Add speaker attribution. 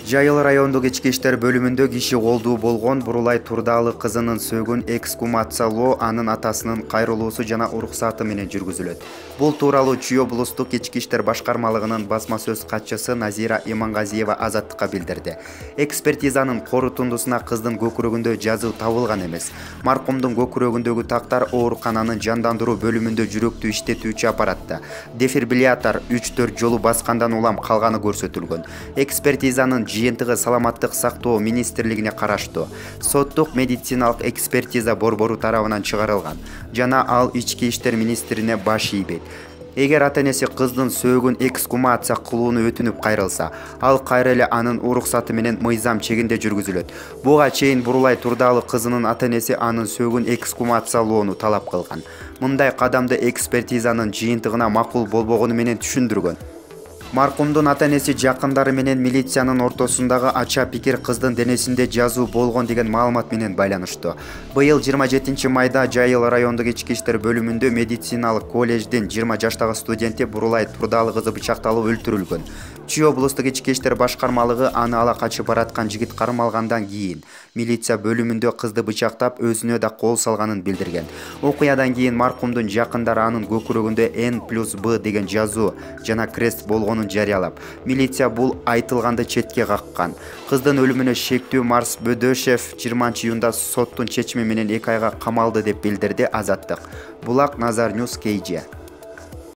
Speaker 1: Жайыл райондук ички иштер бөлүмүндө киши колдуу болгон Бурулай Турдаалы кызынын сөөгүн эксгумациялоо анын атасынын кайрылуусу жана уруксаты менен жүргүзүлөт. Бул тууралуу Чүй облустук ички иштер башкармалыгынын басма сөз катчысы Назира Имангазиева Азаттыкка билдирди. Экспертизанын корутундусуна кыздын көкүрөгүндө жазуу табылган эмес. Маркумдун көкүрөгүндөгү тактар оорукананын жандандыруу бөлүмүндө жүрөктү иштетүүчү аппаратта дефибриллятор 3-4 жолу баскандан улам калганы көрсөтүлгөн. Экспертизанын жыйынтыгы саламаттык сактоо министрлигине караштуу соттук медициналык экспертиза борбору тарабынан чыгарылган жана ал ички иштер министрине баш ийбейт. Эгер ата-энеси кыздын сөөгүн эксгумация кылууну өтүнүп кайрылса, ал кайра эле анын уруксаты менен мыйзам чегинде жүргүзүлөт. Буга чейин Бурулай Турдаалы кызынын ата-энеси анын сөөгүн эксгумациялоону талап кылган. Мындай кадамды экспертизанын жыйынтыгына макул болбогону менен түшүндүргөн. Маркумдун ата-энеси жакындары менен милициянын ортосундагы ача пикир кыздын денесинде жазуу болгон деген маалымат менен байланыштуу. Быйыл 27 майда Жайыл райондук ички иштер бөлүмүндө медициналык коллеждин 20 жаштагы студенти Бурулай Турдаалы кызы бычакталып өлтүрүлгөн. Чүй облустук ички иштер башкармалыгы аны ала качып бараткан жигит кармалгандан кийин милиция бөлүмүндө кызды бычактап өзүнө да кол салганын билдирген. Окуядан кийин маркумдун жакындары анын көкүрөгүндө N+B деген жазуу жана крест болгонун жарыялап, милиция бул айтылганды четке каккан. Кыздын өлүмүнө шектүү Марс Бөдөшев 20-июнда соттун чечими менен 2 айга камалды деп билдирди Азаттык. Булак Назар Ньюс KG.